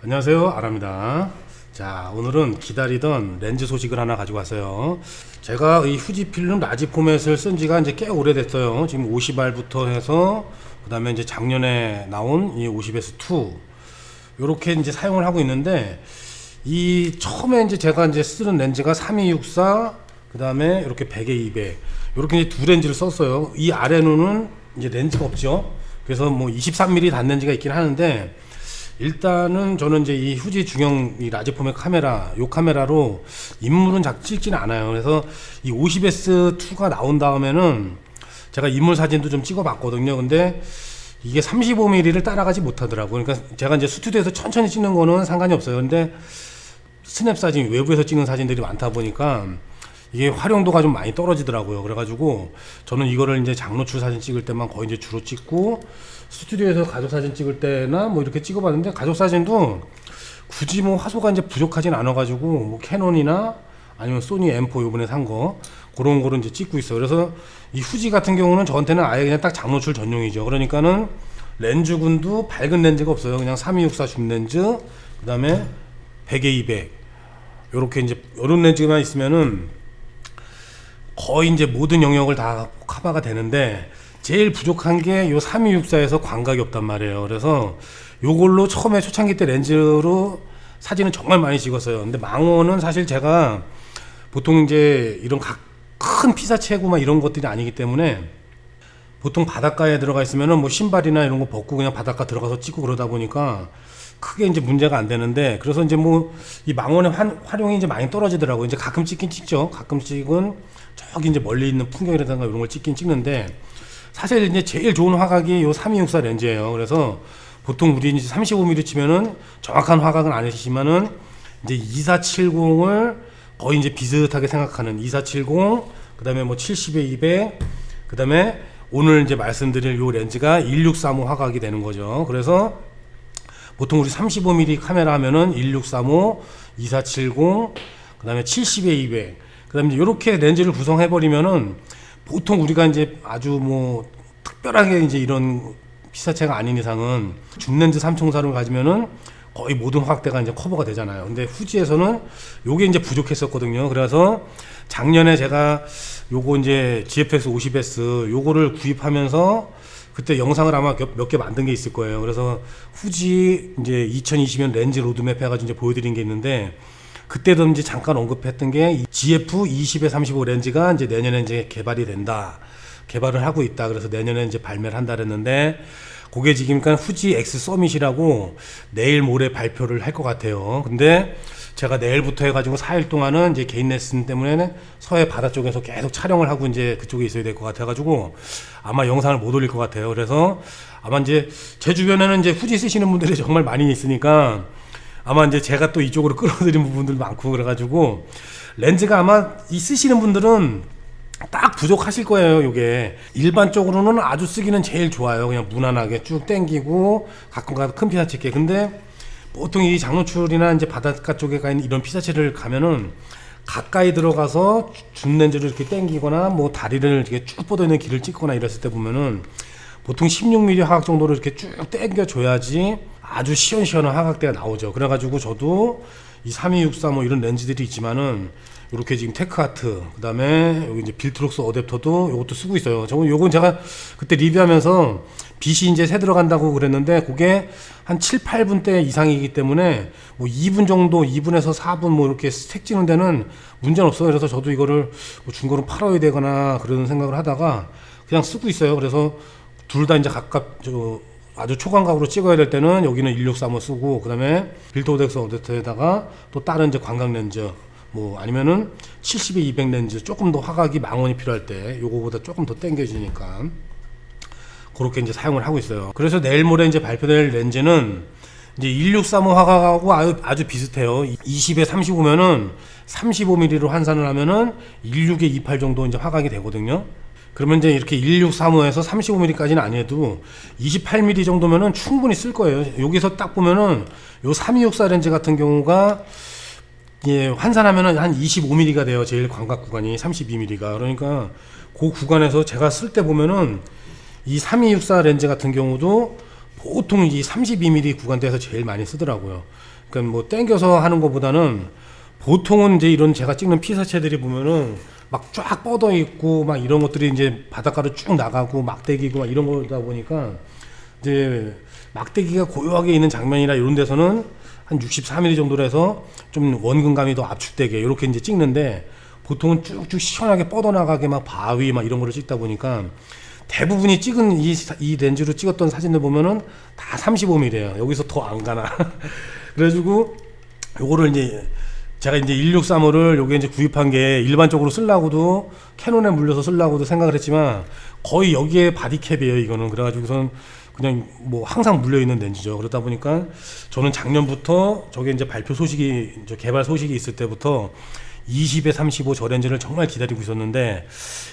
안녕하세요, 아랍니다. 자, 오늘은 기다리던 렌즈 소식을 하나 가지고 왔어요. 제가 이 후지필름 라지 포맷을 쓴 지가 이제 꽤 오래됐어요. 지금 50R부터 해서 그 다음에 이제 작년에 나온 이 50S2 요렇게 이제 사용을 하고 있는데, 이 처음에 이제 제가 이제 쓰는 렌즈가 3264, 그 다음에 이렇게 100에 200 요렇게 이제 두 렌즈를 썼어요. 이 아래로는 이제 렌즈가 없죠. 그래서 뭐 23mm 단 렌즈가 있긴 하는데, 일단은 저는 이제 이 후지 중형 이 라지 포맷 카메라, 요 카메라로 인물은 찍지는 않아요. 그래서 이 50S2가 나온 다음에는 제가 인물 사진도 좀 찍어 봤거든요. 근데 이게 35mm를 따라가지 못하더라고요. 그러니까 제가 이제 스튜디오에서 천천히 찍는 거는 상관이 없어요. 근데 스냅 사진, 외부에서 찍는 사진들이 많다 보니까 이게 활용도가 좀 많이 떨어지더라고요. 그래가지고 저는 이거를 이제 장노출 사진 찍을 때만 거의 이제 주로 찍고, 스튜디오에서 가족 사진 찍을 때나 뭐 이렇게 찍어봤는데, 가족 사진도 굳이 뭐 화소가 이제 부족하진 않아가지고 뭐 캐논이나 아니면 소니 M4 요번에 산 거 그런 거를 이제 찍고 있어요. 그래서 이 후지 같은 경우는 저한테는 아예 그냥 딱 장노출 전용이죠. 그러니까는 렌즈군도 밝은 렌즈가 없어요. 그냥 3264 줌 렌즈, 그 다음에 100에 200 요렇게 이제 요런 렌즈만 있으면은 거의 이제 모든 영역을 다 커버가 되는데, 제일 부족한 게 요 3264에서 광각이 없단 말이에요. 그래서 요걸로 처음에 초창기 때 렌즈로 사진은 정말 많이 찍었어요. 근데 망원은 사실 제가 보통 이제 이런 큰 피사체고 막 이런 것들이 아니기 때문에, 보통 바닷가에 들어가 있으면은 뭐 신발이나 이런 거 벗고 그냥 바닷가 들어가서 찍고 그러다 보니까 크게 이제 문제가 안 되는데, 그래서 이제 뭐 이 망원의 활용이 이제 많이 떨어지더라고요. 이제 가끔 찍긴 찍죠. 가끔씩은 저기 이제 멀리 있는 풍경이라든가 이런 걸 찍긴 찍는데, 사실 이제 제일 좋은 화각이 요 3264 렌즈예요. 그래서 보통 우리 이제 35mm 치면은 정확한 화각은 아니시지만은 이제 2470을 거의 이제 비슷하게 생각하는 2470, 그 다음에 뭐 70에 200, 그 다음에 오늘 이제 말씀드릴 요 렌즈가 1635 화각이 되는 거죠. 그래서 보통 우리 35mm 카메라 하면은 1635, 2470, 그 다음에 70에 200, 그 다음에 이렇게 렌즈를 구성해버리면은 보통 우리가 이제 아주 뭐 특별하게 이제 이런 피사체가 아닌 이상은 줌렌즈 3총사를 가지면은 거의 모든 화각대가 이제 커버가 되잖아요. 근데 후지에서는 요게 이제 부족했었거든요. 그래서 작년에 제가 요거 이제 GFX 50S 요거를 구입하면서 그때 영상을 아마 몇 개 만든 게 있을 거예요. 그래서 후지 이제 2020년 렌즈 로드맵 해가지고 이제 보여드린 게 있는데, 그때도 이제 잠깐 언급했던 게 GF 20에 35 렌즈가 이제 내년에 이제 개발이 된다. 개발을 하고 있다. 그래서 내년에 이제 발매를 한다 그랬는데, 그게 지금 그러니까 후지 X 서밋이라고 내일 모레 발표를 할 것 같아요. 근데 제가 내일부터 해가지고 4일 동안은 이제 개인 레슨 때문에 서해 바다 쪽에서 계속 촬영을 하고 이제 그쪽에 있어야 될 것 같아가지고 아마 영상을 못 올릴 것 같아요. 그래서 아마 이제 제 주변에는 이제 후지 쓰시는 분들이 정말 많이 있으니까 아마 이제 제가 또 이쪽으로 끌어들인 부분들 많고, 그래가지고 렌즈가 아마 이 쓰시는 분들은 딱 부족하실 거예요. 요게 일반적으로는 아주 쓰기는 제일 좋아요. 그냥 무난하게 쭉 당기고 가끔가다 큰 피사체 게. 근데 보통 이 장노출이나 이제 바닷가 쪽에 가 있는 이런 피사체를 가면은 가까이 들어가서 줌 렌즈를 이렇게 당기거나 뭐 다리를 이렇게 쭉 뻗어 있는 길을 찍거나 이랬을 때 보면은 보통 16mm 화각 정도로 이렇게 쭉 당겨줘야지 아주 시원시원한 화각대가 나오죠. 그래가지고 저도 이 3264 뭐 이런 렌즈들이 있지만은 이렇게 지금 테크아트, 그 다음에 여기 이제 빌트록스 어댑터도 요것도 쓰고 있어요. 요건 제가 그때 리뷰하면서 빛이 이제 새 들어간다고 그랬는데, 그게 한 7, 8분대 이상이기 때문에 뭐 2분 정도, 2분에서 4분 뭐 이렇게 스택 찍는 데는 문제는 없어요. 그래서 저도 이거를 뭐 중고로 팔아야 되거나 그런 생각을 하다가 그냥 쓰고 있어요. 그래서 둘 다 이제 아주 초광각으로 찍어야 될 때는 여기는 1635 쓰고, 그 다음에 빌트록스 어댑터에다가 또 다른 이제 광각 렌즈, 뭐 아니면은 70에 200 렌즈 조금 더 화각이 망원이 필요할 때 요거보다 조금 더 당겨지니까 그렇게 이제 사용을 하고 있어요. 그래서 내일 모레 이제 발표될 렌즈는 이제 1635 화각하고 아주 비슷해요. 20에 35면은 35mm로 환산을 하면은 16에 28 정도 이제 화각이 되거든요. 그러면 이제 이렇게 1635에서 35mm까지는 아니어도 28mm 정도면은 충분히 쓸 거예요. 여기서 딱 보면은 요 3264 렌즈 같은 경우가 예, 환산하면은 한 25mm가 돼요. 제일 광각 구간이 32mm가. 그러니까 그 구간에서 제가 쓸 때 보면은 이 3264 렌즈 같은 경우도 보통 이 32mm 구간대에서 제일 많이 쓰더라고요. 그러니까 뭐 땡겨서 하는 것보다는 보통은 이제 이런 제가 찍는 피사체들이 보면은 막 쫙 뻗어 있고 막 이런 것들이 이제 바닷가로 쭉 나가고 막대기고 막 이런 거다 보니까 이제 막대기가 고요하게 있는 장면이나 이런 데서는 한 64mm 정도로 해서 좀 원근감이 더 압축되게 이렇게 이제 찍는데, 보통은 쭉쭉 시원하게 뻗어나가게 막 바위 막 이런 거를 찍다 보니까 대부분이 찍은 이 렌즈로 찍었던 사진들 보면은 다 35mm예요. 여기서 더 안 가나. 그래가지고 요거를 이제 제가 이제 163호를 요게 이제 구입한 게 일반적으로 쓰려고도 캐논에 물려서 쓰려고도 생각을 했지만 거의 여기에 바디캡이에요, 이거는. 그래가지고선 그냥 뭐 항상 물려있는 렌즈죠. 그러다 보니까 저는 작년부터 저게 이제 발표 소식이, 이제 개발 소식이 있을 때부터 20에 35 저 렌즈를 정말 기다리고 있었는데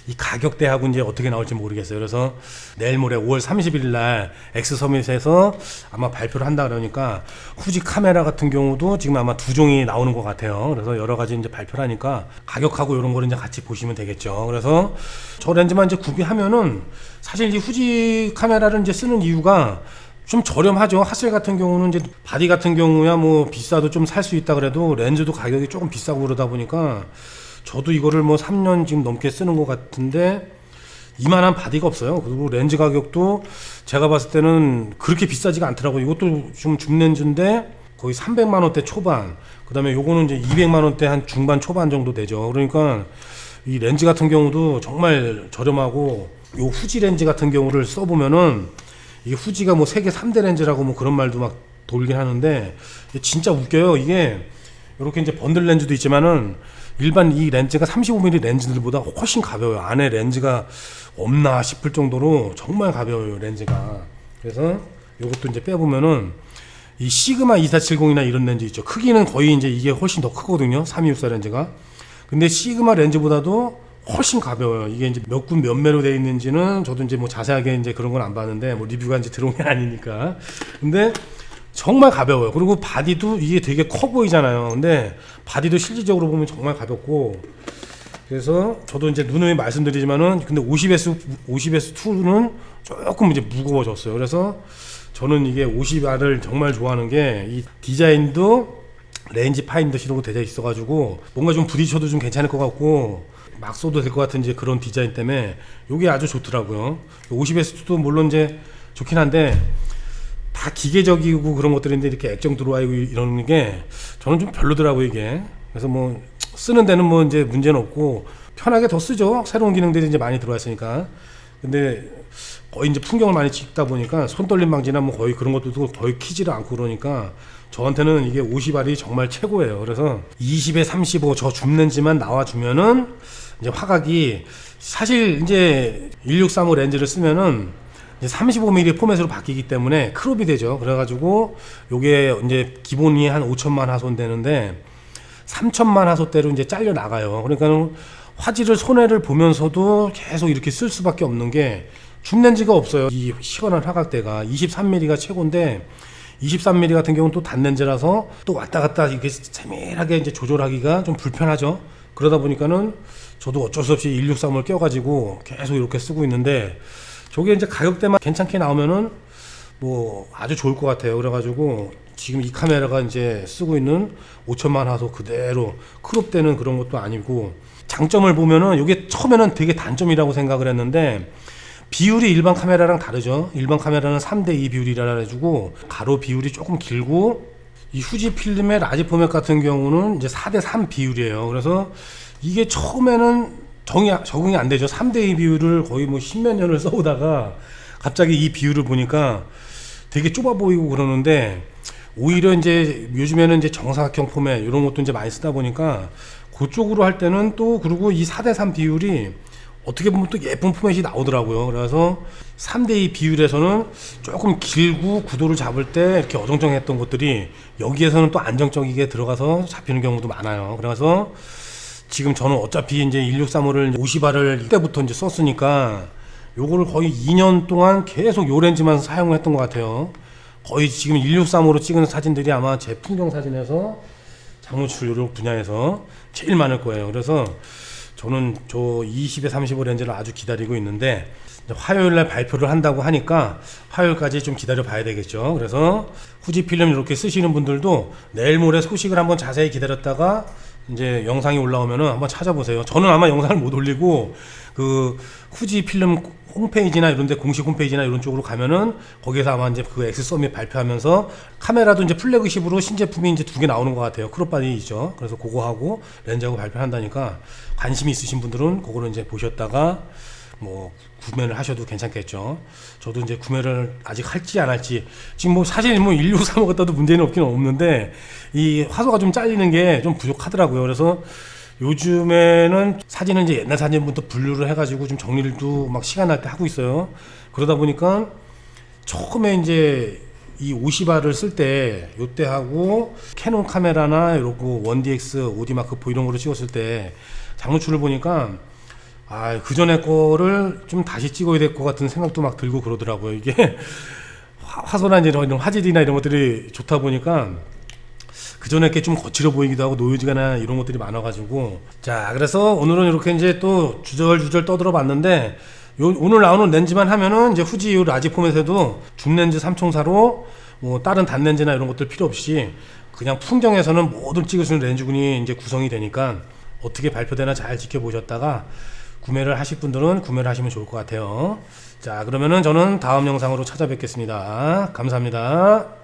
이 가격대하고 이제 어떻게 나올지 모르겠어요. 그래서 내일 모레 5월 30일 날 엑스서밋에서 아마 발표를 한다 그러니까 후지 카메라 같은 경우도 지금 아마 2종이 나오는 것 같아요. 그래서 여러 가지 이제 발표를 하니까 가격하고 이런 거를 이제 같이 보시면 되겠죠. 그래서 저 렌즈만 이제 구비하면은 사실 이 후지 카메라를 이제 쓰는 이유가 좀 저렴하죠. 하셀 같은 경우는 이제 바디 같은 경우야 뭐 비싸도 좀 살 수 있다 그래도 렌즈도 가격이 조금 비싸고 그러다 보니까 저도 이거를 뭐 3년 지금 넘게 쓰는 것 같은데 이만한 바디가 없어요. 그리고 렌즈 가격도 제가 봤을 때는 그렇게 비싸지가 않더라고요. 이것도 좀 줌렌즈인데 거의 300만 원대 초반, 그 다음에 요거는 이제 200만 원대 한 중반 초반 정도 되죠. 그러니까 이 렌즈 같은 경우도 정말 저렴하고, 요 후지 렌즈 같은 경우를 써보면은 이게 후지가 뭐 세계 3대 렌즈라고 뭐 그런 말도 막 돌긴 하는데 진짜 웃겨요. 이게 이렇게 이제 번들 렌즈도 있지만은 일반 이 렌즈가 35mm 렌즈들보다 훨씬 가벼워요. 안에 렌즈가 없나 싶을 정도로 정말 가벼워요, 렌즈가. 그래서 이것도 이제 빼보면은 이 시그마 2470이나 이런 렌즈 있죠. 크기는 거의 이제 이게 훨씬 더 크거든요, 3264 렌즈가. 근데 시그마 렌즈보다도 훨씬 가벼워요. 이게 이제 몇 군 몇 매로 되어 있는지는 저도 이제 뭐 자세하게 이제 그런 건 안 봤는데 뭐 리뷰가 이제 들어온 게 아니니까. 근데 정말 가벼워요. 그리고 바디도 이게 되게 커 보이잖아요. 근데 바디도 실질적으로 보면 정말 가볍고, 그래서 저도 이제 누누이 말씀드리지만은 근데 50S2는 조금 이제 무거워졌어요. 그래서 저는 이게 50R을 정말 좋아하는 게 이 디자인도 레인지 파인더 시로로 되어 있어가지고 뭔가 좀 부딪혀도 좀 괜찮을 것 같고 막 쏘도 될 것 같은 이제 그런 디자인 때문에 이게 아주 좋더라고요. 50S도 물론 이제 좋긴 한데 다 기계적이고 그런 것들인데 이렇게 액정 들어와 있고 이러는 게 저는 좀 별로더라고요, 이게. 그래서 뭐 쓰는 데는 뭐 이제 문제는 없고 편하게 더 쓰죠. 새로운 기능들이 이제 많이 들어와 있으니까. 근데 거의 이제 풍경을 많이 찍다 보니까 손떨림 방지나 뭐 거의 그런 것들도 거의 키지를 않고 그러니까 저한테는 이게 50R이 정말 최고예요. 그래서 20에 35 저 줌렌즈만 나와주면은 이제 화각이 사실 이제 1635 렌즈를 쓰면은 이제 35mm 포맷으로 바뀌기 때문에 크롭이 되죠. 그래가지고 요게 이제 기본이 한 5천만 화소 되는데 3천만 화소대로 이제 잘려 나가요. 그러니까 화질을 손해를 보면서도 계속 이렇게 쓸 수밖에 없는 게 줌렌즈가 없어요. 이 시원한 화각대가 23mm가 최고인데 23mm 같은 경우는 또 단렌즈라서 또 왔다 갔다 이렇게 세밀하게 이제 조절하기가 좀 불편하죠. 그러다 보니까는 저도 어쩔 수 없이 163을 껴가지고 계속 이렇게 쓰고 있는데 저게 이제 가격대만 괜찮게 나오면은 뭐 아주 좋을 것 같아요. 그래가지고 지금 이 카메라가 이제 쓰고 있는 5천만 화소 그대로 크롭되는 그런 것도 아니고, 장점을 보면은 이게 처음에는 되게 단점이라고 생각을 했는데 비율이 일반 카메라랑 다르죠. 일반 카메라는 3대2 비율이라 해가지고 가로 비율이 조금 길고, 이 후지 필름의 라지 포맷 같은 경우는 이제 4대3 비율이에요. 그래서 이게 처음에는 적응이 안 되죠. 3대2 비율을 거의 뭐 10몇 년을 써오다가 갑자기 이 비율을 보니까 되게 좁아 보이고 그러는데, 오히려 이제 요즘에는 이제 정사각형 포맷 이런 것도 이제 많이 쓰다 보니까 그쪽으로 할 때는 또, 그리고 이 4대3 비율이 어떻게 보면 또 예쁜 포맷이 나오더라고요. 그래서 3대2 비율에서는 조금 길고 구도를 잡을 때 이렇게 어정쩡했던 것들이 여기에서는 또 안정적이게 들어가서 잡히는 경우도 많아요. 그래서 지금 저는 어차피 이제 1635를 50R을 이때부터 이제 썼으니까 요거를 거의 2년 동안 계속 요 렌즈만 사용을 했던 것 같아요. 거의 지금 1635로 찍은 사진들이 아마 제 풍경 사진에서 장노출 요런 분야에서 제일 많을 거예요. 그래서 저는 저 20에 35 렌즈를 아주 기다리고 있는데 이제 화요일 날 발표를 한다고 하니까 화요일까지 좀 기다려 봐야 되겠죠. 그래서 후지 필름 이렇게 쓰시는 분들도 내일 모레 소식을 한번 자세히 기다렸다가 이제 영상이 올라오면은 한번 찾아보세요. 저는 아마 영상을 못 올리고 그 후지 필름 홈페이지나 이런 데 공식 홈페이지나 이런 쪽으로 가면은 거기에서 아마 이제 그 엑스 서밋 발표하면서 카메라도 이제 플래그십으로 신제품이 이제 2개 나오는 것 같아요. 크롭바디죠. 그래서 그거 하고 렌즈하고 발표한다니까 관심 있으신 분들은 그거를 이제 보셨다가 뭐 구매를 하셔도 괜찮겠죠. 저도 이제 구매를 아직 할지 안 할지 지금 뭐 사실 뭐 일로 사 먹었다도 문제는 없긴 없는데 이 화소가 좀 잘리는 게 좀 부족하더라고요. 그래서 요즘에는 사진은 이제 옛날 사진부터 분류를 해가지고 좀 정리도 막 시간 날 때 하고 있어요. 그러다 보니까 처음에 이제 이 50R을 쓸 때 요때 하고 캐논 카메라나 이러고 1DX, 오디마크4 이런 거를 찍었을 때 장노출을 보니까 그 전에 거를 좀 다시 찍어야 될 것 같은 생각도 막 들고 그러더라고요. 이게 화소나 이런 화질이나 이런 것들이 좋다 보니까 그 전에 게 좀 거칠어 보이기도 하고 노이즈가나 이런 것들이 많아가지고 자 그래서 오늘은 이렇게 이제 또 주절주절 떠들어 봤는데 오늘 나오는 렌즈만 하면은 이제 후지 요 라지 포맷에도 줌 렌즈 3총사로 뭐 다른 단 렌즈나 이런 것들 필요 없이 그냥 풍경에서는 뭐든 찍을 수 있는 렌즈군이 이제 구성이 되니까 어떻게 발표되나 잘 지켜보셨다가 구매를 하실 분들은 구매를 하시면 좋을 것 같아요. 자 그러면은 저는 다음 영상으로 찾아뵙겠습니다. 감사합니다.